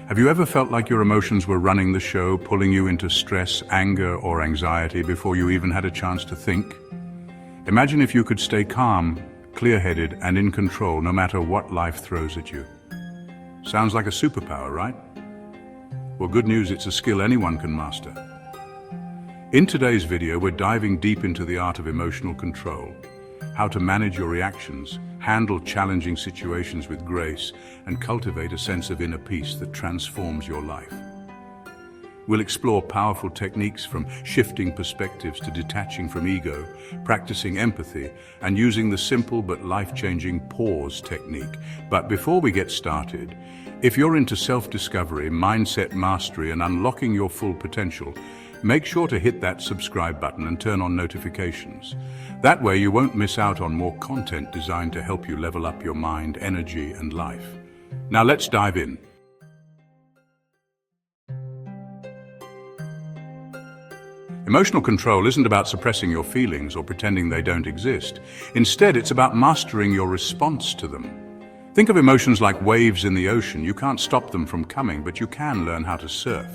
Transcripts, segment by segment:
Have you ever felt like your emotions were running the show, pulling you into stress, anger, or anxiety before you even had a chance to think? Imagine if you could stay calm, clear-headed, and in control no matter what life throws at you. Sounds like a superpower, right? Well, good news, it's a skill anyone can master. In today's video, we're diving deep into the art of emotional control, how to manage your reactions, handle challenging situations with grace, and cultivate a sense of inner peace that transforms your life. We'll explore powerful techniques from shifting perspectives to detaching from ego, practicing empathy, and using the simple but life-changing pause technique. But before we get started, if you're into self-discovery, mindset mastery, and unlocking your full potential, make sure to hit that subscribe button and turn on notifications. That way you won't miss out on more content designed to help you level up your mind, energy, and life. Now let's dive in. Emotional control isn't about suppressing your feelings or pretending they don't exist. Instead, it's about mastering your response to them. Think of emotions like waves in the ocean. You can't stop them from coming, but you can learn how to surf.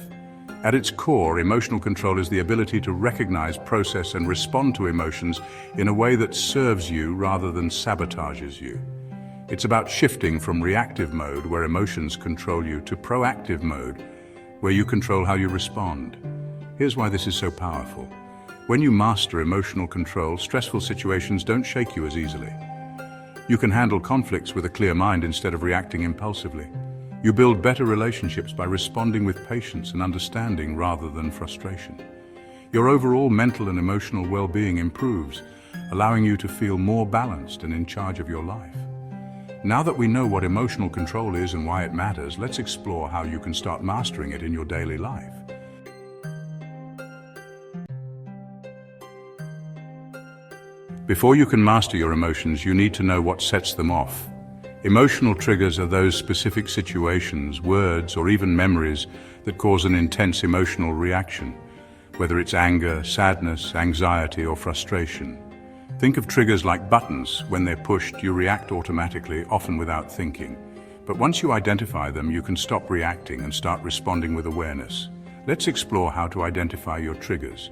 At its core, emotional control is the ability to recognize, process, and respond to emotions in a way that serves you rather than sabotages you. It's about shifting from reactive mode, where emotions control you, to proactive mode, where you control how you respond. Here's why this is so powerful. When you master emotional control, stressful situations don't shake you as easily. You can handle conflicts with a clear mind instead of reacting impulsively. You build better relationships by responding with patience and understanding rather than frustration. Your overall mental and emotional well-being improves, allowing you to feel more balanced and in charge of your life. Now that we know what emotional control is and why it matters, let's explore how you can start mastering it in your daily life. Before you can master your emotions, you need to know what sets them off. Emotional triggers are those specific situations, words, or even memories that cause an intense emotional reaction, whether it's anger, sadness, anxiety, or frustration. Think of triggers like buttons. When they're pushed, you react automatically, often without thinking. But once you identify them, you can stop reacting and start responding with awareness. Let's explore how to identify your triggers.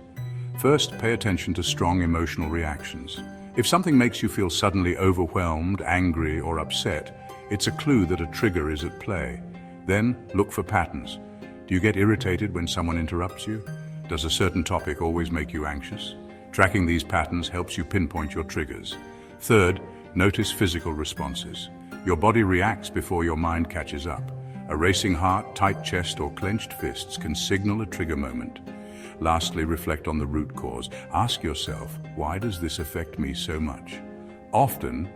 First, pay attention to strong emotional reactions. If something makes you feel suddenly overwhelmed, angry, or upset, it's a clue that a trigger is at play. Then, look for patterns. Do you get irritated when someone interrupts you? Does a certain topic always make you anxious? Tracking these patterns helps you pinpoint your triggers. Third, notice physical responses. Your body reacts before your mind catches up. A racing heart, tight chest, or clenched fists can signal a trigger moment. Lastly, reflect on the root cause. Ask yourself, why does this affect me so much? Often,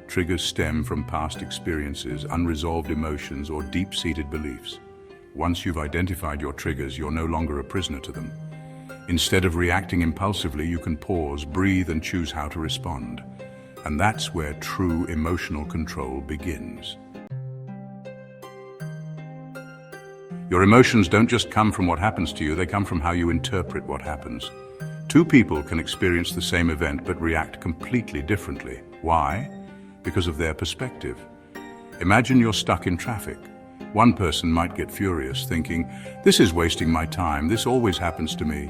triggers stem from past experiences, unresolved emotions, or deep-seated beliefs. Once you've identified your triggers, you're no longer a prisoner to them. Instead of reacting impulsively, you can pause, breathe, and choose how to respond. And that's where true emotional control begins. Your emotions don't just come from what happens to you, they come from how you interpret what happens. Two people can experience the same event but react completely differently. Why? Because of their perspective. Imagine you're stuck in traffic. One person might get furious, thinking, "This is wasting my time, this always happens to me."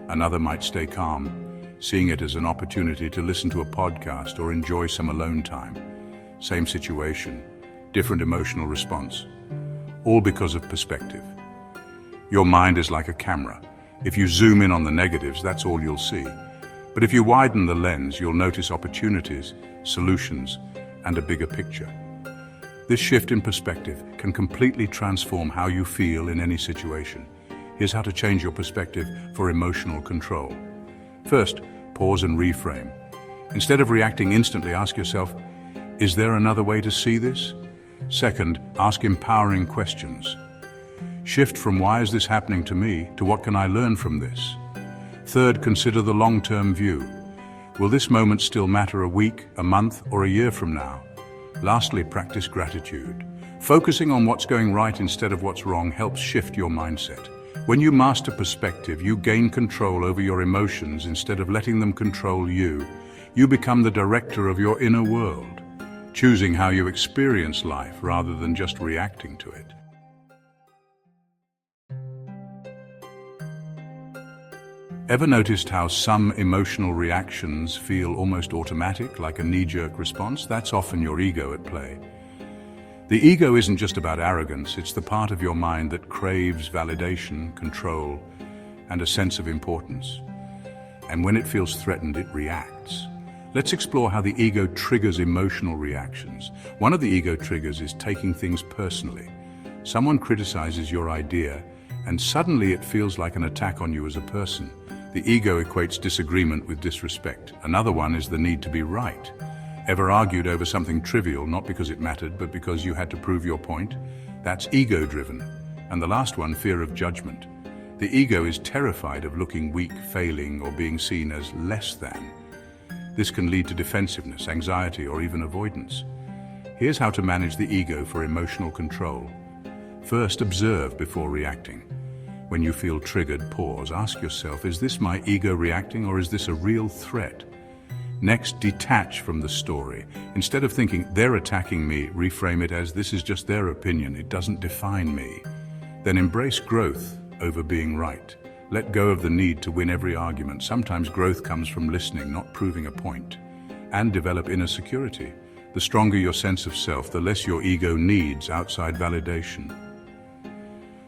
Another might stay calm, seeing it as an opportunity to listen to a podcast or enjoy some alone time. Same situation, different emotional response. All because of perspective. Your mind is like a camera. If you zoom in on the negatives, that's all you'll see. But if you widen the lens, you'll notice opportunities, solutions, and a bigger picture. This shift in perspective can completely transform how you feel in any situation. Here's how to change your perspective for emotional control. First, pause and reframe. Instead of reacting instantly, ask yourself, is there another way to see this? Second, ask empowering questions. Shift from why is this happening to me to what can I learn from this? Third, consider the long-term view. Will this moment still matter a week, a month, or a year from now? Lastly, practice gratitude. Focusing on what's going right instead of what's wrong helps shift your mindset. When you master perspective, you gain control over your emotions instead of letting them control you. You become the director of your inner world, choosing how you experience life rather than just reacting to it. Ever noticed how some emotional reactions feel almost automatic, like a knee-jerk response? That's often your ego at play. The ego isn't just about arrogance, it's the part of your mind that craves validation, control, and a sense of importance. And when it feels threatened, it reacts. Let's explore how the ego triggers emotional reactions. One of the ego triggers is taking things personally. Someone criticizes your idea, and suddenly it feels like an attack on you as a person. The ego equates disagreement with disrespect. Another one is the need to be right. Ever argued over something trivial, not because it mattered, but because you had to prove your point? That's ego-driven. And the last one, fear of judgment. The ego is terrified of looking weak, failing, or being seen as less than. This can lead to defensiveness, anxiety, or even avoidance. Here's how to manage the ego for emotional control. First, observe before reacting. When you feel triggered, pause. Ask yourself, is this my ego reacting, or is this a real threat? Next, detach from the story. Instead of thinking, they're attacking me, reframe it as, this is just their opinion, it doesn't define me. Then embrace growth over being right. Let go of the need to win every argument. Sometimes growth comes from listening, not proving a point. And develop inner security. The stronger your sense of self, the less your ego needs outside validation.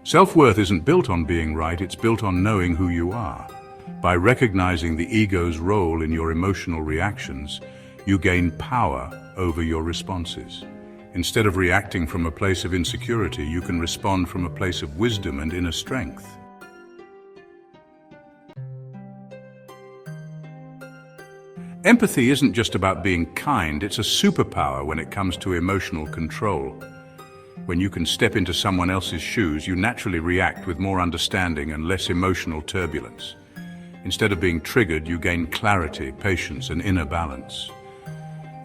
Self-worth isn't built on being right, it's built on knowing who you are. By recognizing the ego's role in your emotional reactions, you gain power over your responses. Instead of reacting from a place of insecurity, you can respond from a place of wisdom and inner strength. Empathy isn't just about being kind, it's a superpower when it comes to emotional control. When you can step into someone else's shoes, you naturally react with more understanding and less emotional turbulence. Instead of being triggered, you gain clarity, patience, and inner balance.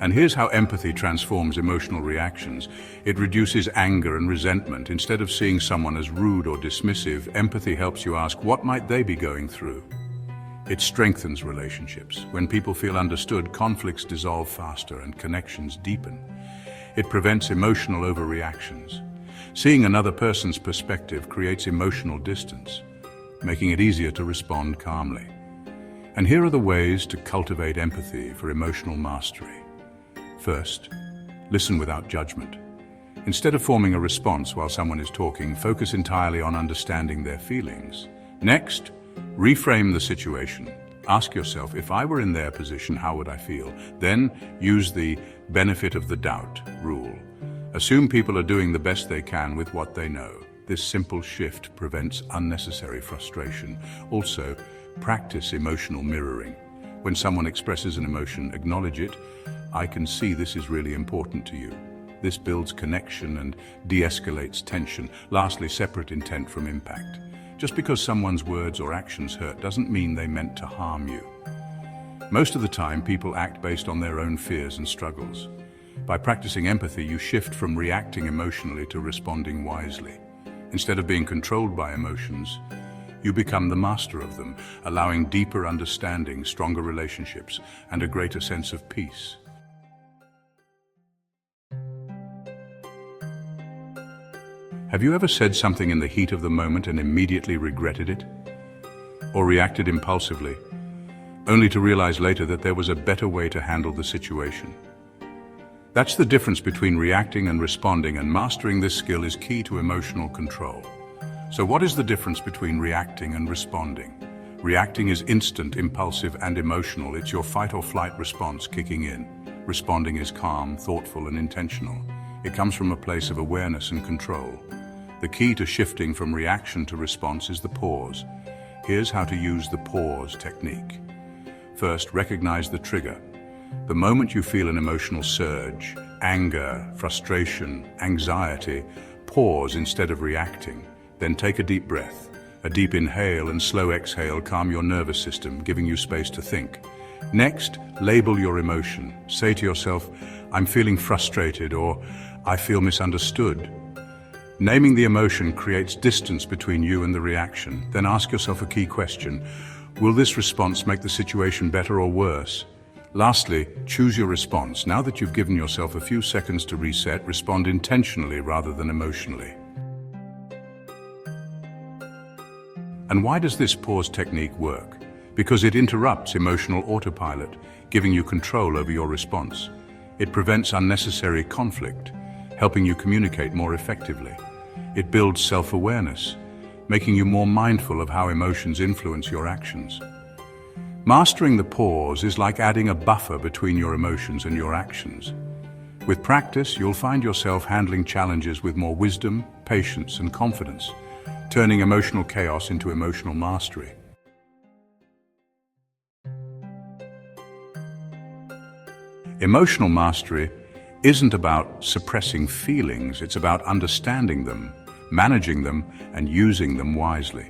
And here's how empathy transforms emotional reactions. It reduces anger and resentment. Instead of seeing someone as rude or dismissive, empathy helps you ask, what might they be going through? It strengthens relationships. When people feel understood, conflicts dissolve faster and connections deepen. It prevents emotional overreactions. Seeing another person's perspective creates emotional distance, making it easier to respond calmly. And here are the ways to cultivate empathy for emotional mastery. First, listen without judgment. Instead of forming a response while someone is talking, focus entirely on understanding their feelings. Next, reframe the situation. Ask yourself, if I were in their position, how would I feel? Then use the benefit of the doubt rule. Assume people are doing the best they can with what they know. This simple shift prevents unnecessary frustration. Also, practice emotional mirroring. When someone expresses an emotion, acknowledge it. I can see this is really important to you. This builds connection and de-escalates tension. Lastly, separate intent from impact. Just because someone's words or actions hurt doesn't mean they meant to harm you. Most of the time, people act based on their own fears and struggles. By practicing empathy, you shift from reacting emotionally to responding wisely. Instead of being controlled by emotions, you become the master of them, allowing deeper understanding, stronger relationships, and a greater sense of peace. Have you ever said something in the heat of the moment and immediately regretted it? Or reacted impulsively, only to realize later that there was a better way to handle the situation? That's the difference between reacting and responding, and mastering this skill is key to emotional control. So what is the difference between reacting and responding? Reacting is instant, impulsive, and emotional. It's your fight or flight response kicking in. Responding is calm, thoughtful, and intentional. It comes from a place of awareness and control. The key to shifting from reaction to response is the pause. Here's how to use the pause technique. First, recognize the trigger. The moment you feel an emotional surge, anger, frustration, anxiety, pause instead of reacting. Then take a deep breath. A deep inhale and slow exhale calm your nervous system, giving you space to think. Next, label your emotion. Say to yourself, I'm feeling frustrated, or I feel misunderstood. Naming the emotion creates distance between you and the reaction. Then ask yourself a key question. Will this response make the situation better or worse? Lastly, choose your response. Now that you've given yourself a few seconds to reset, respond intentionally rather than emotionally. And why does this pause technique work? because it interrupts emotional autopilot, giving you control over your response. It prevents unnecessary conflict, helping you communicate more effectively. It builds self-awareness, making you more mindful of how emotions influence your actions. Mastering the pause is like adding a buffer between your emotions and your actions. With practice, you'll find yourself handling challenges with more wisdom, patience, and confidence, turning emotional chaos into emotional mastery. Emotional mastery isn't about suppressing feelings, it's about understanding them, managing them, and using them wisely.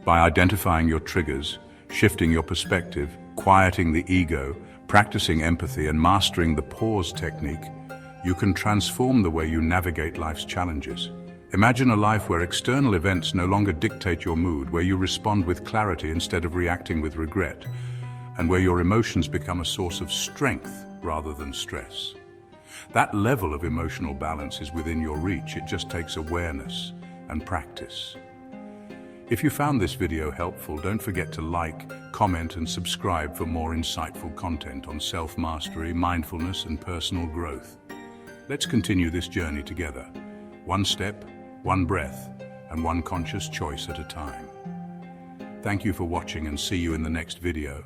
By identifying your triggers, shifting your perspective, quieting the ego, practicing empathy, and mastering the pause technique, you can transform the way you navigate life's challenges. Imagine a life where external events no longer dictate your mood, where you respond with clarity instead of reacting with regret, and where your emotions become a source of strength rather than stress. That level of emotional balance is within your reach. It just takes awareness and practice. If you found this video helpful, don't forget to like, comment, and subscribe for more insightful content on self-mastery, mindfulness, and personal growth. Let's continue this journey together, one step, one breath, and one conscious choice at a time. Thank you for watching, and see you in the next video.